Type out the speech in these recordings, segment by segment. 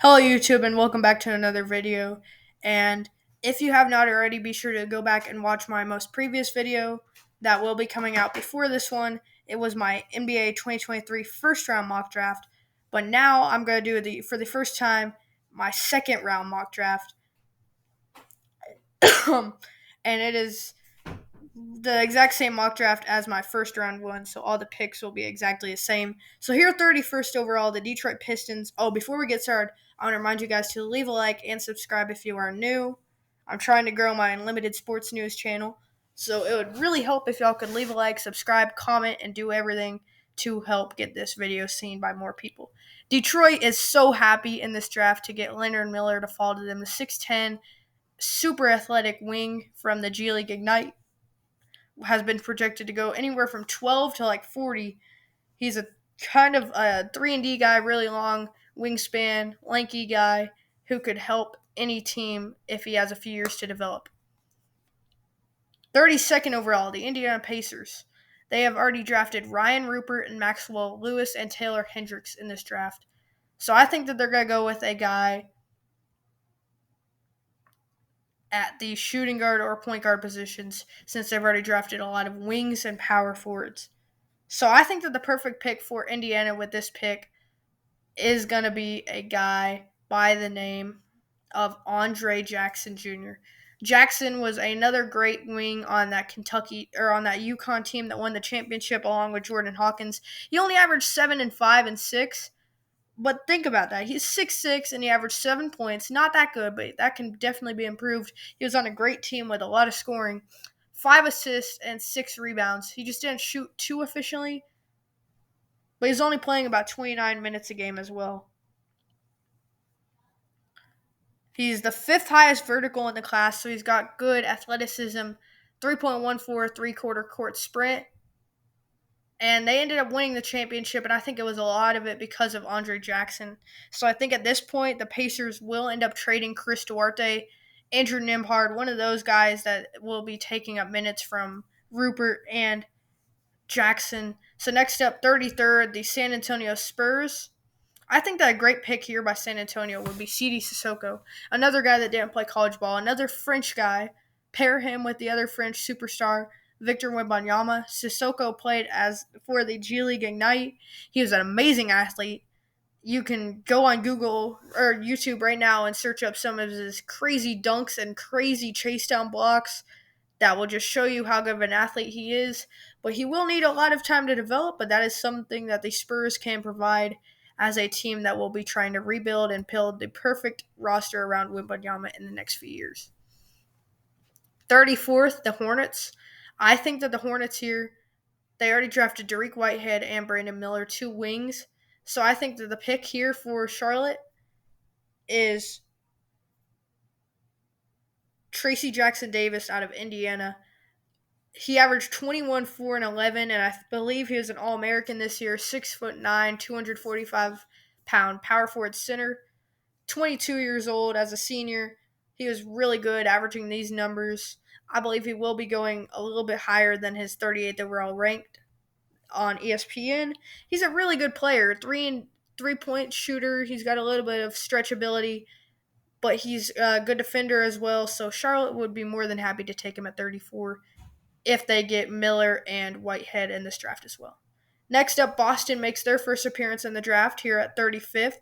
Hello YouTube and welcome back to another video. And if you have not already, be sure to go back and watch my most previous video that will be coming out before this one. It was my NBA 2023 first round mock draft, but now I'm going to do for the first time my second round mock draft. And it is the exact same mock draft as my first round one, so all the picks will be exactly the same. So here, 31st overall, the Detroit Pistons. Oh, before we get started, I want to remind you guys to leave a like and subscribe if you are new. I'm trying to grow my unlimited sports news channel, so it would really help if y'all could leave a like, subscribe, comment, and do everything to help get this video seen by more people. Detroit is so happy in this draft to get Leonard Miller to fall to them, the 6'10", super athletic wing from the G League Ignite has been projected to go anywhere from 12 to like 40. He's a kind of a 3-and-D guy, really long wingspan, lanky guy who could help any team if he has a few years to develop. 32nd overall, the Indiana Pacers. They have already drafted Ryan Rupert and Maxwell Lewis and Taylor Hendricks in this draft. So I think that they're going to go with a guy at the shooting guard or point guard positions since they've already drafted a lot of wings and power forwards. So I think that the perfect pick for Indiana with this pick is going to be a guy by the name of Andre Jackson Jr. Jackson was another great wing on that Kentucky or on that UConn team that won the championship along with Jordan Hawkins. He only averaged 7 and 5 and 6, but think about that. He's 6'6" and he averaged 7 points. Not that good, but that can definitely be improved. He was on a great team with a lot of scoring. 5 assists and 6 rebounds. He just didn't shoot too efficiently, but he's only playing about 29 minutes a game as well. He's the fifth highest vertical in the class, so he's got good athleticism, 3.14 three-quarter court sprint. And they ended up winning the championship, and I think it was a lot of it because of Andre Jackson. So I think at this point, the Pacers will end up trading Chris Duarte, Andrew Nembhard, one of those guys that will be taking up minutes from Rupert and Jackson. So next up, 33rd, the San Antonio Spurs. I think that a great pick here by San Antonio would be Sidi Sissoko, another guy that didn't play college ball, another French guy. Pair him with the other French superstar, Victor Wembanyama. Sissoko played as for the G League Ignite. He was an amazing athlete. You can go on Google or YouTube right now and search up some of his crazy dunks and crazy chase down blocks. That will just show you how good of an athlete he is. But he will need a lot of time to develop, but that is something that the Spurs can provide as a team that will be trying to rebuild and build the perfect roster around Wembanyama in the next few years. 34th, the Hornets. I think that the Hornets here, they already drafted Dariq Whitehead and Brandon Miller, two wings. So I think that the pick here for Charlotte is Tracy Jackson Davis out of Indiana. He averaged 21, 4, and 11, and I believe he was an All-American this year. 6'9", 245-pound power forward center. 22 years old as a senior. He was really good, averaging these numbers. I believe he will be going a little bit higher than his 38th overall ranked on ESPN. He's a really good player, three-point shooter. He's got a little bit of stretchability, but he's a good defender as well. So Charlotte would be more than happy to take him at 34 if they get Miller and Whitehead in this draft as well. Next up, Boston makes their first appearance in the draft here at 35th.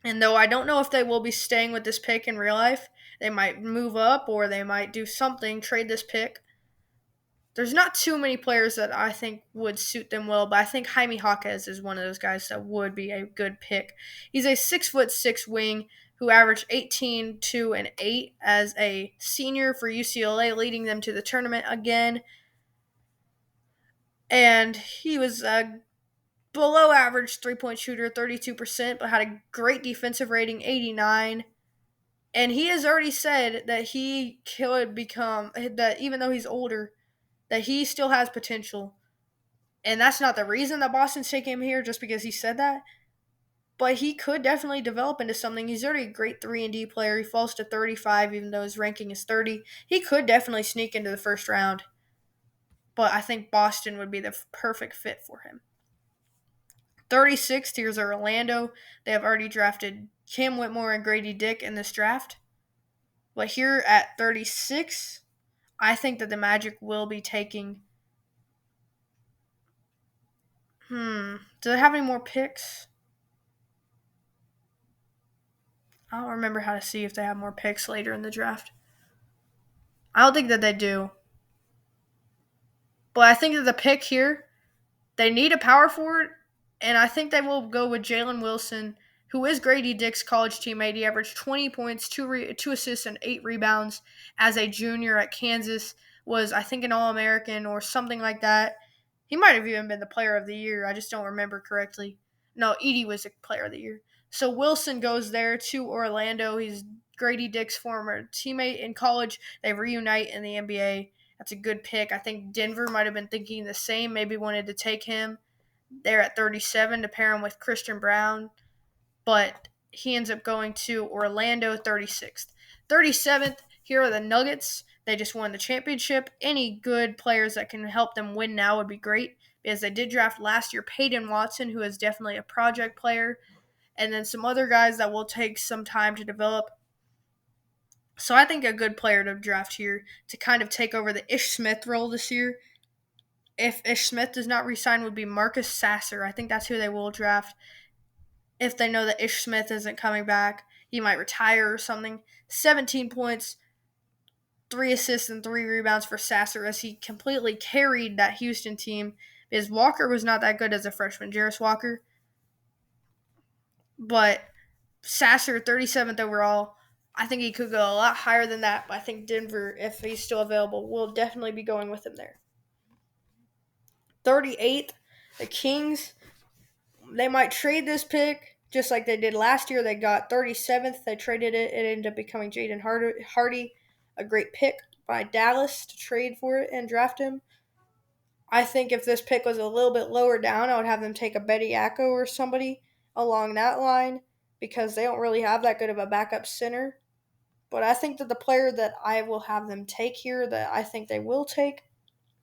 And though I don't know if they will be staying with this pick in real life, they might move up or they might do something, trade this pick. There's not too many players that I think would suit them well, but I think Jaime Jaquez is one of those guys that would be a good pick. He's a 6'6" wing who averaged 18, 2, and 8 as a senior for UCLA, leading them to the tournament again. And he was a below average three-point shooter, 32%, but had a great defensive rating, 89. And he has already said that he could become, that even though he's older, that he still has potential. And that's not the reason that Boston's taking him here, just because he said that. But he could definitely develop into something. He's already a great 3-and-D player. He falls to 35, even though his ranking is 30. He could definitely sneak into the first round. But I think Boston would be the perfect fit for him. 36th, here's Orlando. They have already drafted Cam Whitmore and Grady Dick in this draft. But here at 36, I think that the Magic will be taking. Do they have any more picks? I don't remember how to see if they have more picks later in the draft. I don't think that they do. But I think that the pick here, they need a power forward, and I think they will go with Jalen Wilson, who is Grady Dick's college teammate. He averaged 20 points, two assists, and 8 rebounds as a junior at Kansas. Was, I think, an All-American or something like that. He might have even been the player of the year. I just don't remember correctly. No, Edey was the player of the year. So Wilson goes there to Orlando. He's Grady Dick's former teammate in college. They reunite in the NBA. That's a good pick. I think Denver might have been thinking the same, maybe wanted to take him there at 37 to pair him with Christian Brown, but he ends up going to Orlando 36th. 37th, here are the Nuggets. They just won the championship. Any good players that can help them win now would be great because they did draft last year Peyton Watson, who is definitely a project player, and then some other guys that will take some time to develop. So I think a good player to draft here to kind of take over the Ish Smith role this year. If Ish Smith does not resign, would be Marcus Sasser. I think that's who they will draft. If they know that Ish Smith isn't coming back, he might retire or something. 17 points, 3 assists, and 3 rebounds for Sasser as he completely carried that Houston team because Walker was not that good as a freshman, Jarris Walker. But Sasser, 37th overall. I think he could go a lot higher than that, but I think Denver, if he's still available, will definitely be going with him there. 38th, the Kings. They might trade this pick just like they did last year. They got 37th. They traded it. It ended up becoming Jaden Hardy, a great pick by Dallas to trade for it and draft him. I think if this pick was a little bit lower down, I would have them take a Bediako or somebody along that line because they don't really have that good of a backup center. But I think that the player that I will have them take here, that I think they will take,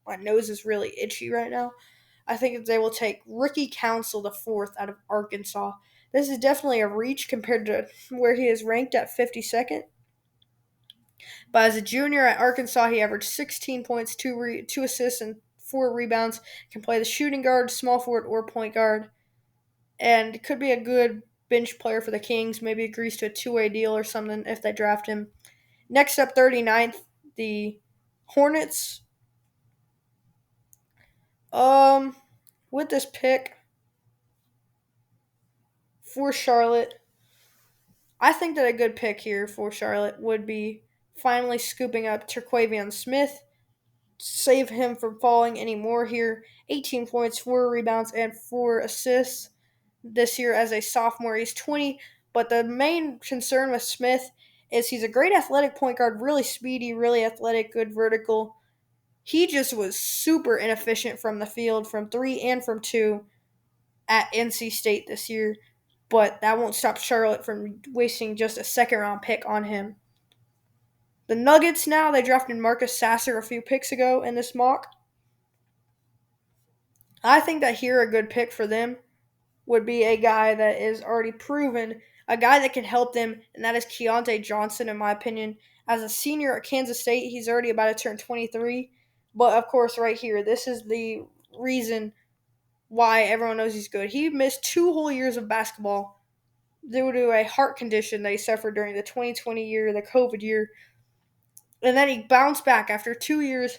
my nose is really itchy right now. I think that they will take Ricky Council the fourth out of Arkansas. This is definitely a reach compared to where he is ranked at 52nd. But as a junior at Arkansas, he averaged 16 points, 2 assists, and 4 rebounds. Can play the shooting guard, small forward, or point guard. And could be a good bench player for the Kings. Maybe agrees to a two-way deal or something if they draft him. Next up, 39th, the Hornets. With this pick for Charlotte, I think that a good pick here for Charlotte would be finally scooping up Terquavion Smith, save him from falling anymore here. 18 points, 4 rebounds, and 4 assists this year as a sophomore. He's 20, but the main concern with Smith is he's a great athletic point guard, really speedy, really athletic, good vertical. He just was super inefficient from the field, from 3 and from 2 at NC State this year. But that won't stop Charlotte from wasting just a second-round pick on him. The Nuggets now, they drafted Marcus Sasser a few picks ago in this mock. I think that here a good pick for them would be a guy that is already proven, a guy that can help them, and that is Keontae Johnson, in my opinion. As a senior at Kansas State, he's already about to turn 23. But, of course, right here, this is the reason why everyone knows he's good. He missed 2 whole years of basketball due to a heart condition that he suffered during the 2020 year, the COVID year. And then he bounced back after 2 years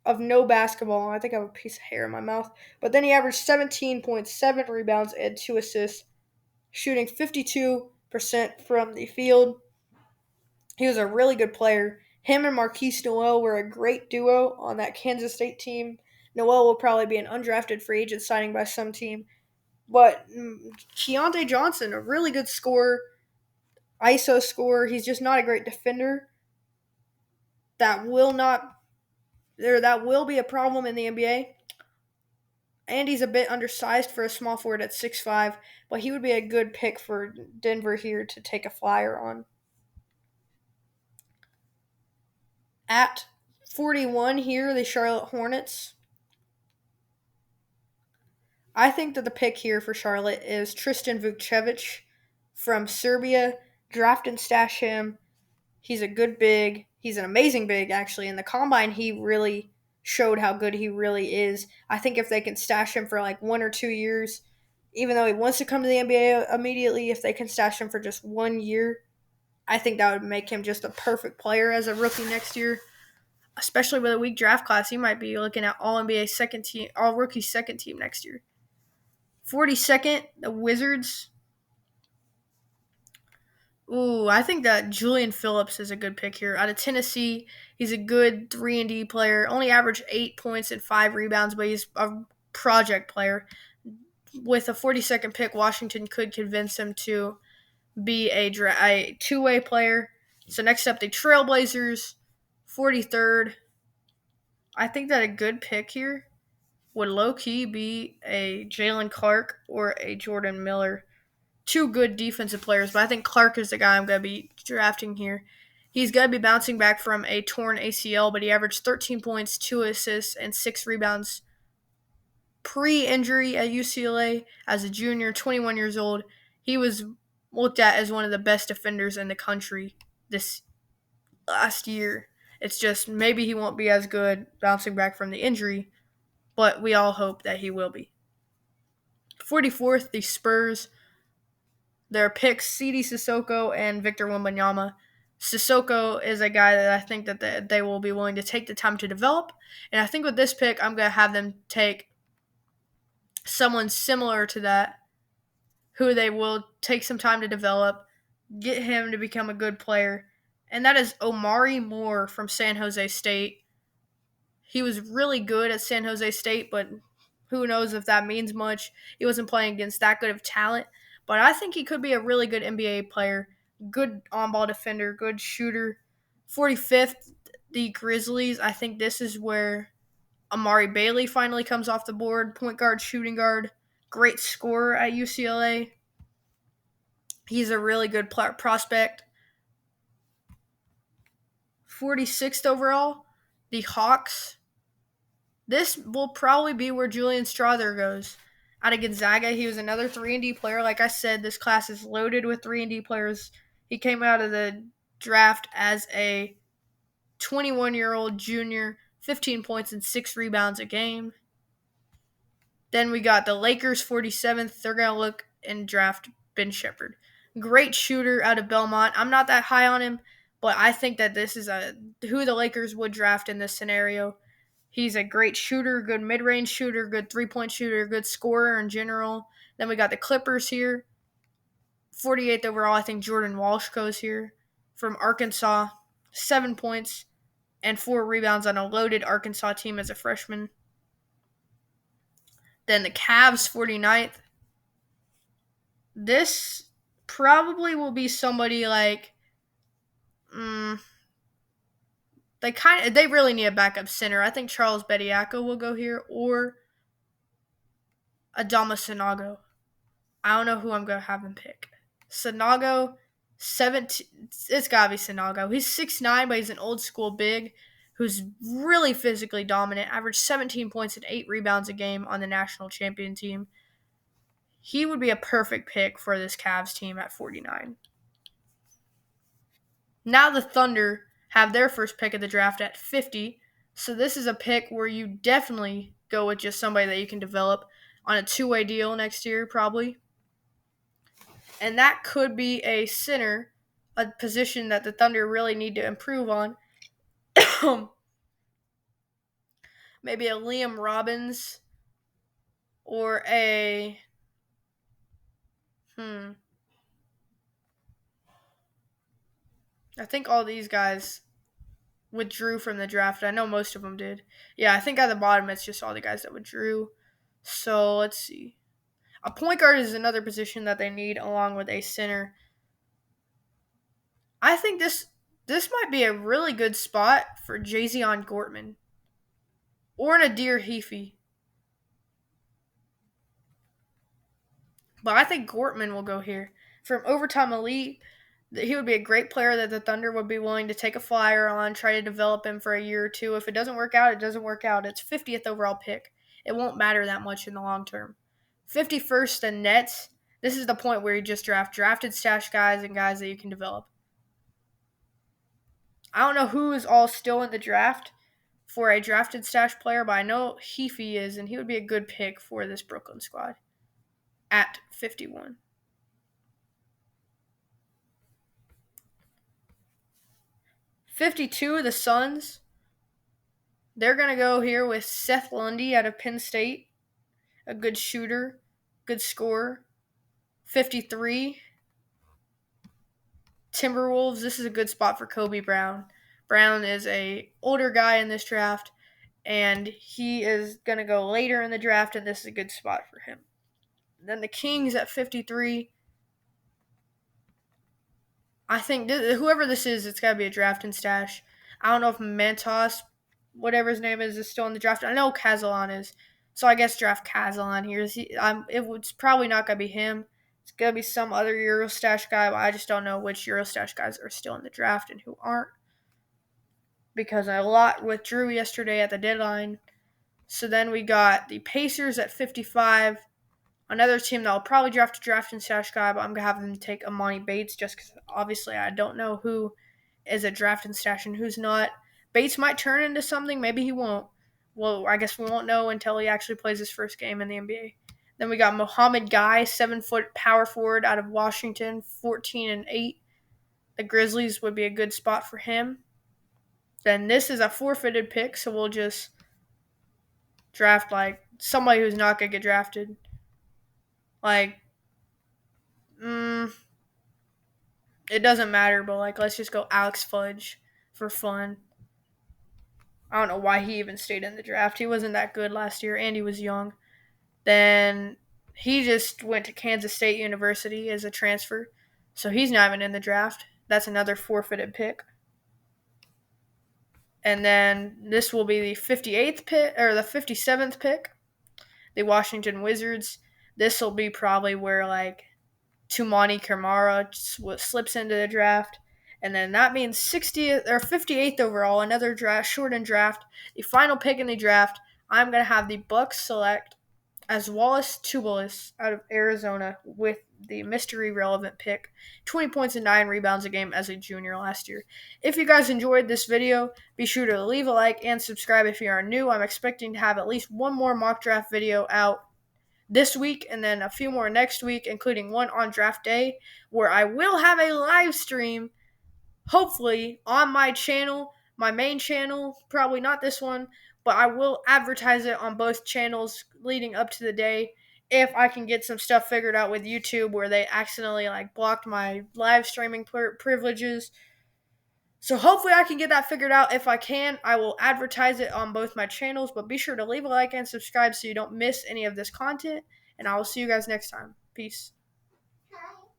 of no basketball. I think I have a piece of hair in my mouth. But then he averaged 17.7 rebounds and 2 assists, shooting 52% from the field. He was a really good player. Him and Marquise Noel were a great duo on that Kansas State team. Noel will probably be an undrafted free agent signing by some team. But Keontae Johnson, a really good scorer, ISO scorer. He's just not a great defender. That will be a problem in the NBA. And he's a bit undersized for a small forward at 6'5", but he would be a good pick for Denver here to take a flyer on. At 41 here, the Charlotte Hornets. I think that the pick here for Charlotte is Tristan Vukcevic from Serbia. Draft and stash him. He's a good big. He's an amazing big, actually. In the combine, he really showed how good he really is. I think if they can stash him for like 1 or 2 years, even though he wants to come to the NBA immediately, if they can stash him for just 1 year, I think that would make him just a perfect player as a rookie next year. Especially with a weak draft class, he might be looking at all NBA second team, all rookie second team next year. 42nd, the Wizards. Ooh, I think that Julian Phillips is a good pick here. Out of Tennessee, he's a good 3-and-D player. Only averaged 8 points and 5 rebounds, but he's a project player. With a 42nd pick, Washington could convince him to be a two-way player. So next up, the Trailblazers, 43rd. I think that a good pick here would low-key be a Jalen Clark or a Jordan Miller. Two good defensive players, but I think Clark is the guy I'm going to be drafting here. He's going to be bouncing back from a torn ACL, but he averaged 13 points, 2 assists, and 6 rebounds pre-injury at UCLA as a junior, 21 years old. He was looked at as one of the best defenders in the country this last year. It's just maybe he won't be as good bouncing back from the injury, but we all hope that he will be. 44th, the Spurs. Their picks, CD Sissoko and Victor Wembanyama. Sissoko is a guy that I think that they will be willing to take the time to develop. And I think with this pick, I'm going to have them take someone similar to that, who they will take some time to develop, get him to become a good player. And that is Omari Moore from San Jose State. He was really good at San Jose State, but who knows if that means much. He wasn't playing against that good of talent. But I think he could be a really good NBA player. Good on-ball defender, good shooter. 45th, the Grizzlies. I think this is where Amari Bailey finally comes off the board. Point guard, shooting guard. Great scorer at UCLA. He's a really good prospect. 46th overall, the Hawks. This will probably be where Julian Strawther goes. Out of Gonzaga, he was another 3-and-D player. Like I said, this class is loaded with 3-and-D players. He came out of the draft as a 21-year-old junior, 15 points and 6 rebounds a game. Then we got the Lakers, 47th. They're going to look and draft Ben Sheppard. Great shooter out of Belmont. I'm not that high on him, but I think that this is who the Lakers would draft in this scenario. He's a great shooter, good mid-range shooter, good three-point shooter, good scorer in general. Then we got the Clippers here. 48th overall, I think Jordan Walsh goes here from Arkansas. 7 points and 4 rebounds on a loaded Arkansas team as a freshman. Then the Cavs, 49th. This probably will be somebody like they really need a backup center. I think Charles Bediako will go here or Adama Sinago. I don't know who I'm going to have him pick. Sinago, 17. It's got to be Sinago. He's 6'9", but he's an old school big who's really physically dominant. Averaged 17 points and 8 rebounds a game on the national champion team. He would be a perfect pick for this Cavs team at 49. Now the Thunder have their first pick of the draft at 50. So this is a pick where you definitely go with just somebody that you can develop on a two-way deal next year probably. And that could be a center, a position that the Thunder really need to improve on. Maybe a Liam Robbins or a I think all these guys withdrew from the draft. I know most of them did. Yeah, I think at the bottom it's just all the guys that withdrew. So let's see. A point guard is another position that they need along with a center. I think this might be a really good spot for Jazion Gortman or Nadir Heafy. But I think Gortman will go here. From Overtime Elite, he would be a great player that the Thunder would be willing to take a flyer on, try to develop him for a year or two. If it doesn't work out, it doesn't work out. It's 50th overall pick. It won't matter that much in the long term. 51st, the Nets. This is the point where you just drafted stash guys and guys that you can develop. I don't know who is all still in the draft for a drafted stash player, but I know Heafy is, and he would be a good pick for this Brooklyn squad at 51. '52, the Suns. They're going to go here with Seth Lundy out of Penn State, a good shooter, good scorer. 53, Timberwolves. This is a good spot for Kobe Brown. Brown is a older guy in this draft, and he is going to go later in the draft, and this is a good spot for him. Then the Kings at 53. I think whoever this is, it's got to be a draft and stash. I don't know if Mentos, whatever his name is still in the draft. I know Kazalon is, so I guess draft Kazalon here. It's probably not going to be him. It's going to be some other Eurostash guy, but I just don't know which Eurostash guys are still in the draft and who aren't. Because a lot withdrew yesterday at the deadline. So then we got the Pacers at 55. Another team that will probably draft a draft and stash guy, but I'm going to have them take Amani Bates just because obviously I don't know who is a draft and stash and who's not. Bates might turn into something. Maybe he won't. Well, I guess we won't know until he actually plays his first game in the NBA. Then we got Mohamed Guy, 7-foot power forward out of Washington, 14-8. The Grizzlies would be a good spot for him. Then this is a forfeited pick, so we'll just draft like somebody who's not going to get drafted. Like, it doesn't matter, but like, let's just go Alex Fudge for fun. I don't know why he even stayed in the draft. He wasn't that good last year, and he was young. Then he just went to Kansas State University as a transfer, so he's not even in the draft. That's another forfeited pick. And then this will be the 58th pick, or the 57th pick, the Washington Wizards. This will be probably where, like, Tumani Kamara slips into the draft. And then that means 60th or 58th overall, another draft, shortened draft. The final pick in the draft, I'm going to have the Bucks select as Wallace Tubelis out of Arizona with the mystery relevant pick. 20 points and 9 rebounds a game as a junior last year. If you guys enjoyed this video, be sure to leave a like and subscribe if you are new. I'm expecting to have at least one more mock draft video out this week and then a few more next week, including one on draft day where I will have a live stream, hopefully on my channel, my main channel, probably not this one, but I will advertise it on both channels leading up to the day if I can get some stuff figured out with YouTube where they accidentally blocked my live streaming privileges. So hopefully I can get that figured out. If I can, I will advertise it on both my channels, but be sure to leave a like and subscribe so you don't miss any of this content, and I will see you guys next time. Peace.